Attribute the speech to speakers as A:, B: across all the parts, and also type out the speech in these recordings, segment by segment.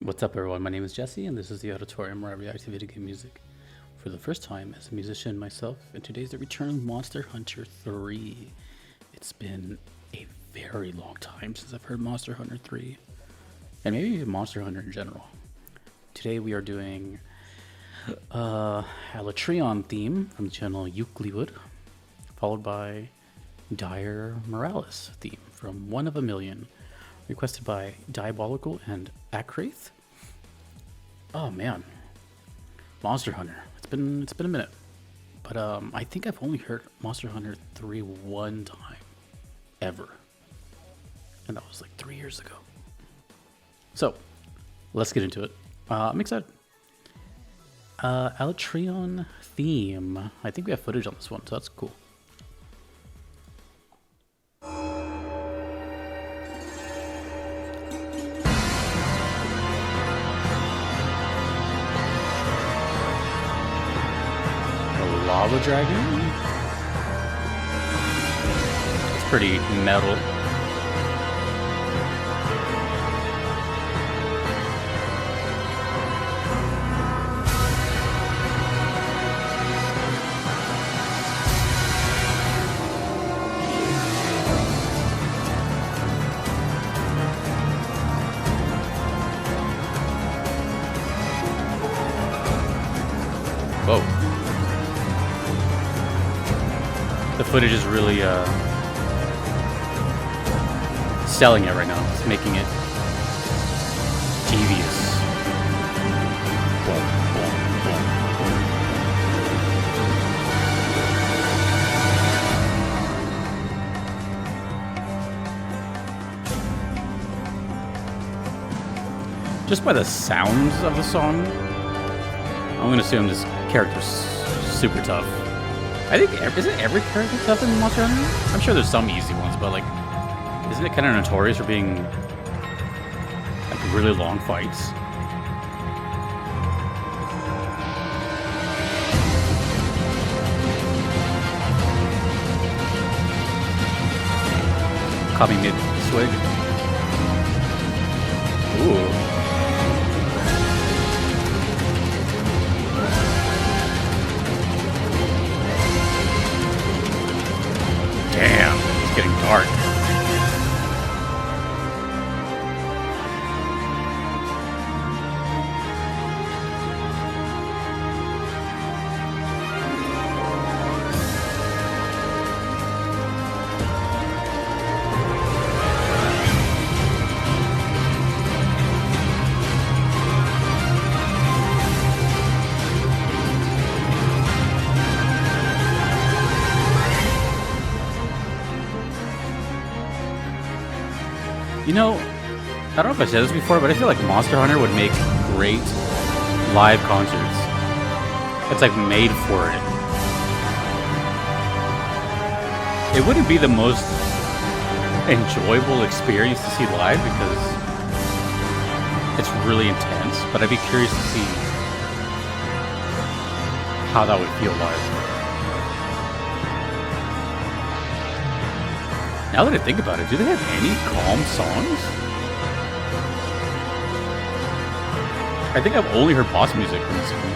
A: What's up, everyone? My name is Jesse, and this is the Alatreon, where I react to video game music for the first time as a musician myself. And today's the return of Monster Hunter 3. It's been a very long time since I've heard Monster Hunter 3, and maybe even Monster Hunter in general. Today we are doing Alatreon theme from the channel Euclid, followed by Dire Miralis theme from One of a Million, requested by Diabolical and Akraeth. Oh man, Monster Hunter. It's been a minute, but I think I've only heard Monster Hunter 3 one time, ever, and that was like 3 years ago. So let's get into it. I'm excited. Alatreon theme. I think we have footage on this one, so that's cool. Lava dragon? It's pretty metal. Whoa. The footage is really selling it right now. It's making it devious. Boom, boom, boom, boom. Just by the sounds of the song, I'm going to assume this character's super tough. I think, isn't every character tough in Monster Hunter? I'm sure there's some easy ones, but like, isn't it kind of notorious for being like really long fights? Caught me mid-swig. Ooh. Damn, it's getting dark. You know, I don't know if I said this before, but I feel like Monster Hunter would make great live concerts. It's like made for it. It wouldn't be the most enjoyable experience to see live because it's really intense, but I'd be curious to see how that would feel live. Now that I think about it, do they have any calm songs? I think I've only heard boss music from this one.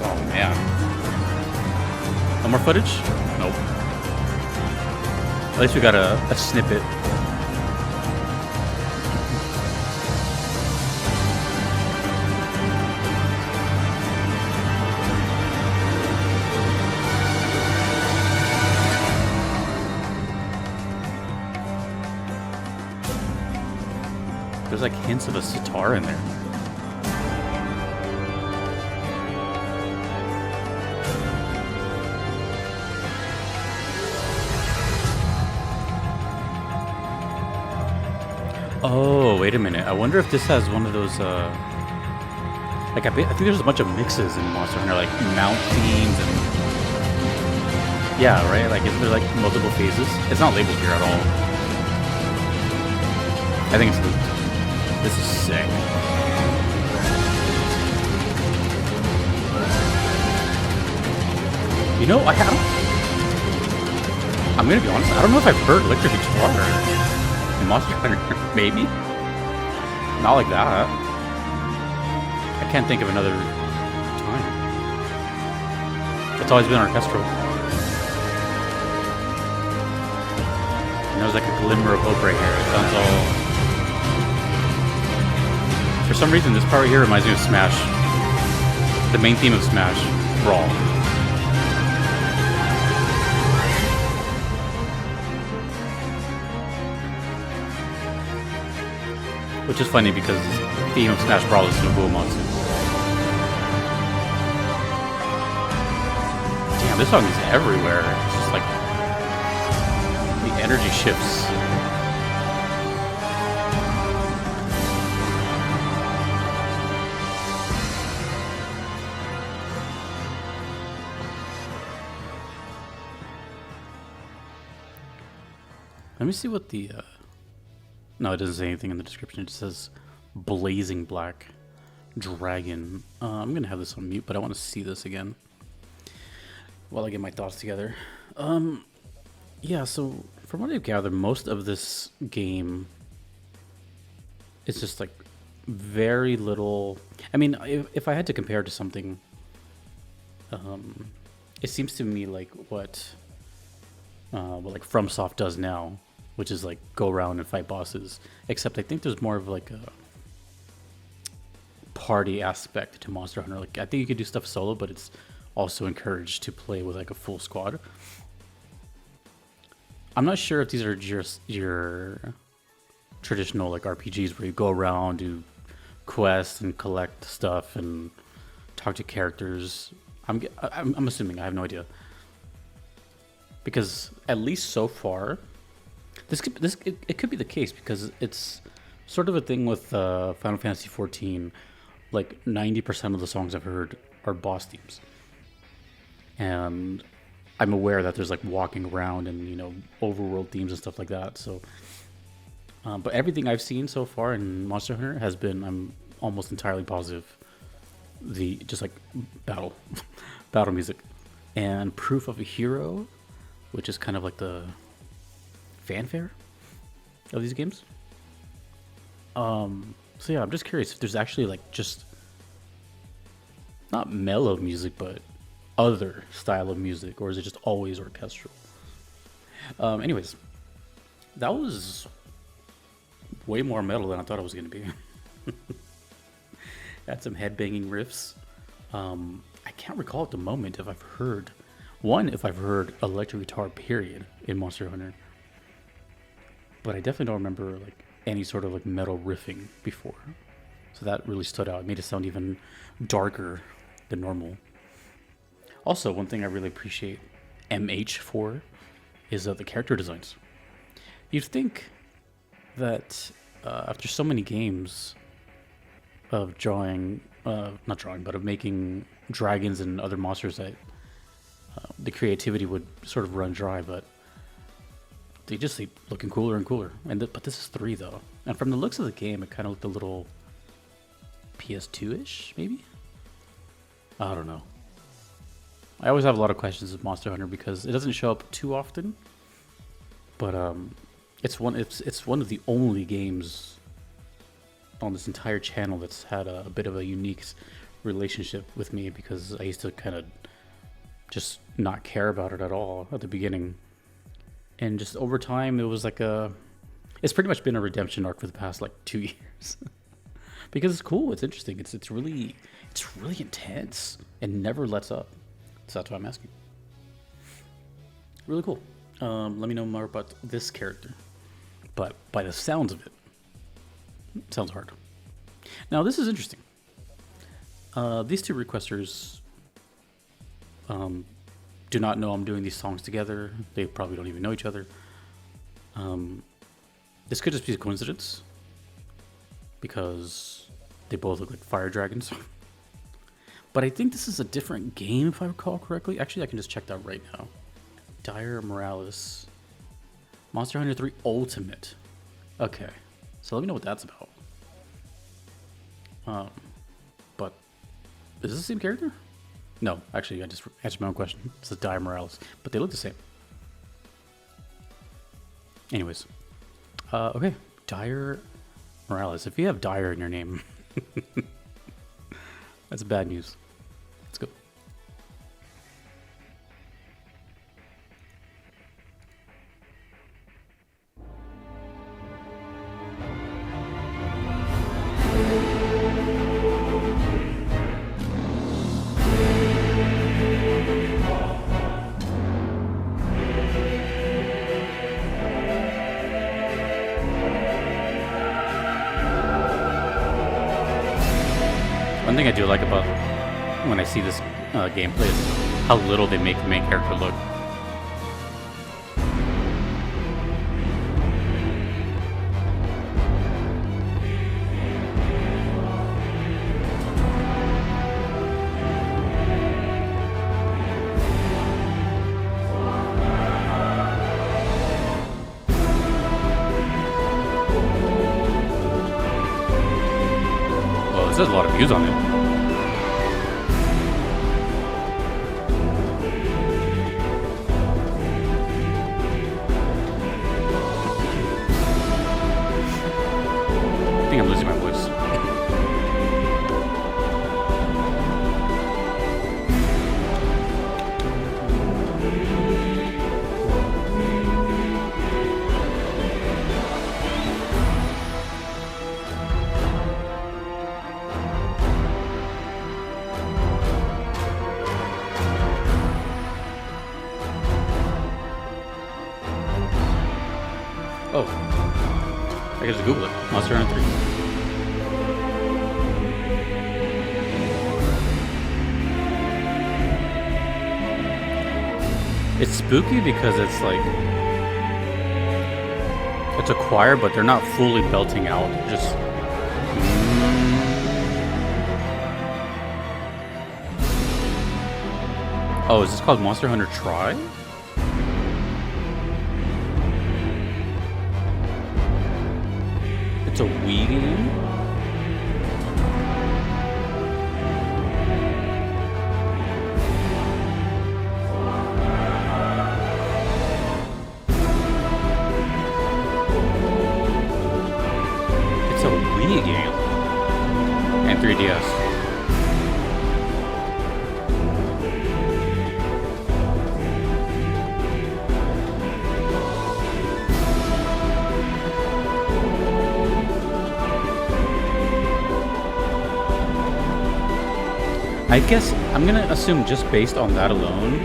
A: Oh man. No more footage? Nope. At least we got a snippet. There's like hints of a sitar in there. Oh, wait a minute. I wonder if this has one of those, like, I think there's a bunch of mixes in Monster Hunter, like, mount themes and... Yeah, right? Like, isn't there, like, multiple phases? It's not labeled here at all. I think it's loot. This is sick. You know, I'm gonna be honest, I don't know if I've heard electric guitar in Monster Hunter. Maybe? Not like that. I can't think of another time. It's always been orchestral. And there's like a glimmer of hope right here. It sounds all... For some reason, this part right here reminds me of Smash. The main theme of Smash, Brawl. Which is funny because the theme of Smash Brawl is Nobuo Monster. Damn, this song is everywhere. It's just like the energy shifts. Let me see what the no, it doesn't say anything in the description. It says blazing black dragon. I'm gonna have this on mute, but I want to see this again while I get my thoughts together. Yeah, so from what I've gathered, most of this game is just like very little. I mean, if I had to compare it to something, it seems to me like what like FromSoft does now, which is like go around and fight bosses. Except I think there's more of like a party aspect to Monster Hunter. Like I think you could do stuff solo, but it's also encouraged to play with like a full squad. I'm not sure if these are just your traditional like RPGs where you go around, do quests and collect stuff and talk to characters. I'm assuming. I have no idea. Because at least so far, it could be the case because it's sort of a thing with Final Fantasy XIV. Like 90% of the songs I've heard are boss themes, and I'm aware that there's like walking around and overworld themes and stuff like that. So, but everything I've seen so far in Monster Hunter has been, I'm almost entirely positive, just like battle music, and Proof of a Hero, which is kind of like the fanfare of these games. So yeah, I'm just curious if there's actually like just not mellow music, but other style of music, or is it just always orchestral? Anyways, that was way more metal than I thought it was going to be. Had some headbanging riffs. I can't recall at the moment if I've heard electric guitar period in Monster Hunter, but I definitely don't remember like any sort of like metal riffing before, so that really stood out. It made it sound even darker than normal. Also, one thing I really appreciate MH for is the character designs. You'd think that after so many games of of making dragons and other monsters, that the creativity would sort of run dry, but they just keep looking cooler and cooler. But this is 3 though, and from the looks of the game, it kind of looked a little PS2-ish, maybe. I don't know. I always have a lot of questions with Monster Hunter because it doesn't show up too often, but it's one of the only games on this entire channel that's had a bit of a unique relationship with me, because I used to kind of just not care about it at all at the beginning, and just over time it was like it's pretty much been a redemption arc for the past like 2 years. Because it's cool, it's interesting, it's really intense and never lets up. So that's why I'm asking. Really cool. Let me know more about this character, but by the sounds of it, sounds hard. Now this is interesting. These 2 requesters do not know I'm doing these songs together. They probably don't even know each other. This could just be a coincidence, because they both look like fire dragons. But I think this is a different game, if I recall correctly. Actually, I can just check that right now. Dire Miralis. Monster Hunter 3 Ultimate. Okay. So let me know what that's about. But is this the same character? No, actually, I just answered my own question. This is Dire Miralis, but they look the same. Anyways, okay, Dire Miralis. If you have Dire in your name, that's bad news. Let's go. One thing I do like about when I see this gameplay is how little they make the main character look. Well, this has a lot of views on it. I think I'm losing my voice. Oh, I can just Google it. Monster Hunter 3. It's spooky because it's like it's a choir, but they're not fully belting out. Just oh, is this called Monster Hunter Try? It's a Wii game? It's a Wii game. And 3DS. I guess I'm gonna assume just based on that alone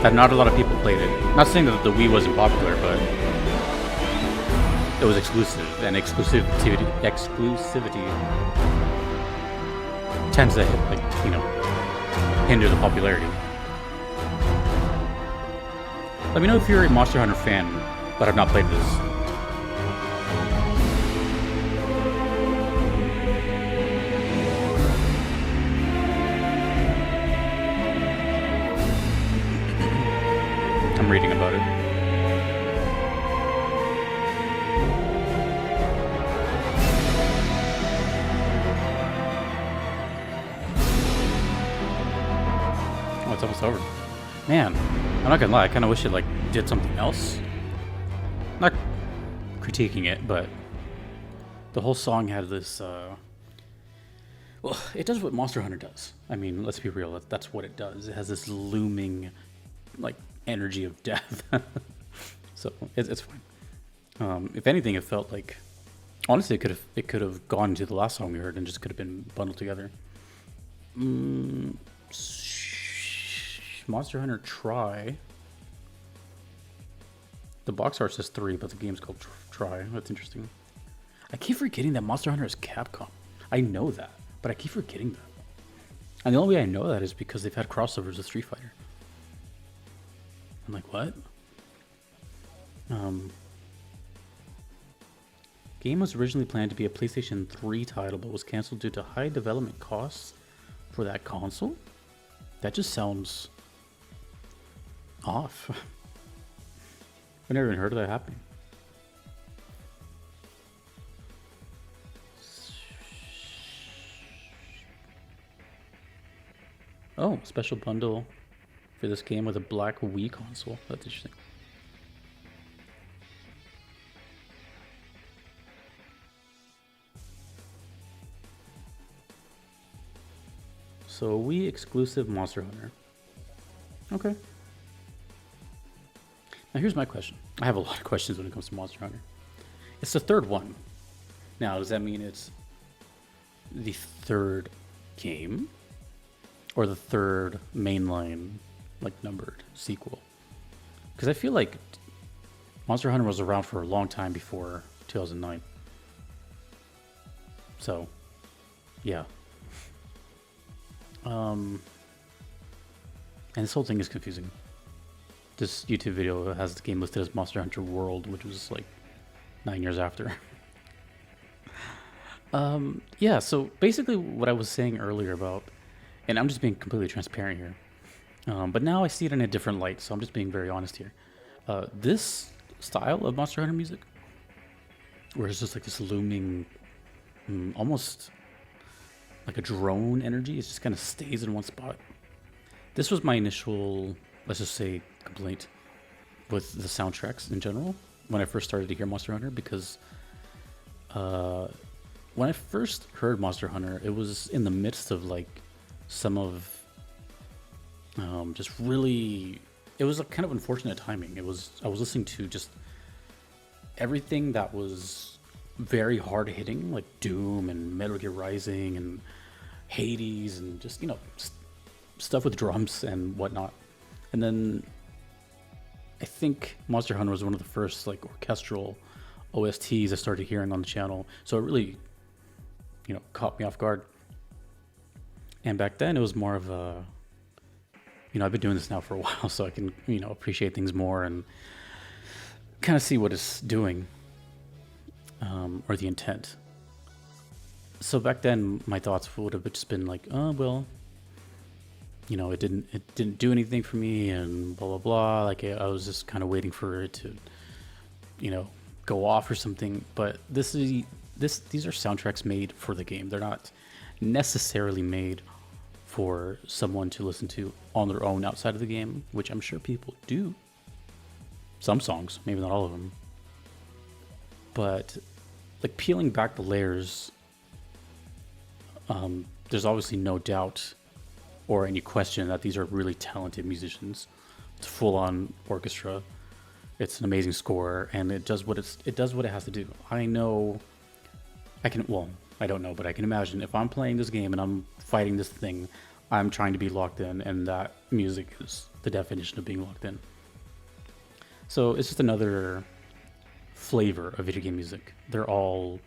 A: that not a lot of people played it. Not saying that the Wii wasn't popular, but it was exclusive, and exclusivity tends to, like, you know, hinder the popularity. Let me know if you're a Monster Hunter fan but have not played this. I'm reading about it. Oh, it's almost over. Man, I'm not gonna lie, I kinda wish it like did something else. Not critiquing it, but the whole song had this well, it does what Monster Hunter does. I mean, let's be real, that's what it does. It has this looming like energy of death. So it's fine. If anything, it felt like, honestly, it could have gone to the last song we heard and just could have been bundled together. Monster Hunter Try. The box art says 3, but the game's called Try. That's interesting. I keep forgetting that Monster Hunter is Capcom. I know that, but I keep forgetting that. And the only way I know that is because they've had crossovers with Street Fighter. I'm like, what? Game was originally planned to be a PlayStation 3 title, but was canceled due to high development costs for that console? That just sounds off. I've never even heard of that happening. Oh, special bundle for this game with a black Wii console. That's interesting. So Wii exclusive Monster Hunter. Okay. Now here's my question. I have a lot of questions when it comes to Monster Hunter. It's the third one. Now, does that mean it's the third game? Or the third mainline, like, numbered sequel? Because I feel like Monster Hunter was around for a long time before 2009. So, yeah. And this whole thing is confusing. This YouTube video has the game listed as Monster Hunter World, which was like 9 years after. Yeah, so basically what I was saying earlier about, and I'm just being completely transparent here, but now I see it in a different light, so I'm just being very honest here. This style of Monster Hunter music, where it's just like this looming, almost like a drone energy, it just kind of stays in one spot. This was my initial, let's just say, complaint with the soundtracks in general when I first started to hear Monster Hunter, because when I first heard Monster Hunter, it was in the midst of like some of just really, it was a kind of unfortunate timing. I was listening to just everything that was very hard hitting, like Doom and Metal Gear Rising and Hades and just, you know, stuff with drums and whatnot. And then I think Monster Hunter was one of the first like orchestral OSTs I started hearing on the channel. So it really, you know, caught me off guard. And back then it was more of a, you know, I've been doing this now for a while, so I can, you know, appreciate things more and kind of see what it's doing, or the intent. So back then my thoughts would have just been like, oh, well, you know, it didn't do anything for me and blah, blah, blah. Like I was just kind of waiting for it to, you know, go off or something. But these are soundtracks made for the game. They're not necessarily made for someone to listen to on their own outside of the game, which I'm sure people do. Some songs, maybe not all of them. But like peeling back the layers, there's obviously no doubt or any question that these are really talented musicians. It's full-on orchestra. It's an amazing score, and it does what it has to do. I know, I don't know, but I can imagine if I'm playing this game and I'm fighting this thing, I'm trying to be locked in, and that music is the definition of being locked in. So it's just another flavor of video game music. They're all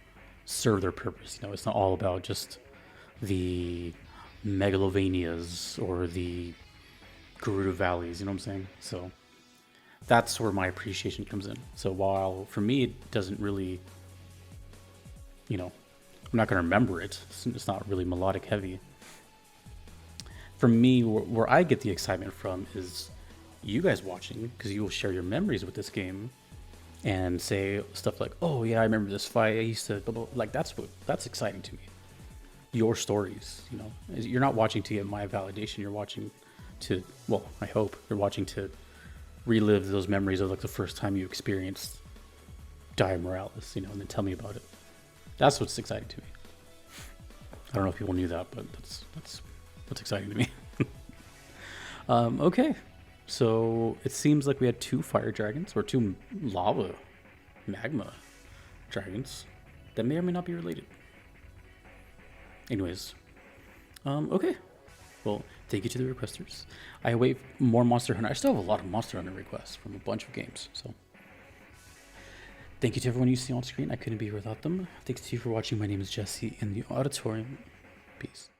A: serve their purpose. You know, it's not all about just the Megalovanias or the Gerudo Valleys, you know what I'm saying? So that's where my appreciation comes in. So while for me it doesn't really, you know, I'm not going to remember it. It's not really melodic heavy. For me, where I get the excitement from is you guys watching, because you will share your memories with this game and say stuff like, oh yeah, I remember this fight. I used to, like, that's exciting to me. Your stories, you know, you're not watching to get my validation. You're watching to, well, I hope you're watching to relive those memories of like the first time you experienced Dire Miralis, you know, and then tell me about it. That's what's exciting to me. I don't know if people knew that, but that's what's exciting to me. Okay, so it seems like we had 2 fire dragons or 2 magma dragons that may or may not be related. Anyways, okay. Well, thank you to the requesters. I await more Monster Hunter. I still have a lot of Monster Hunter requests from a bunch of games, so thank you to everyone you see on screen. I couldn't be here without them. Thanks to you for watching. My name is Jesse in the auditorium. Peace.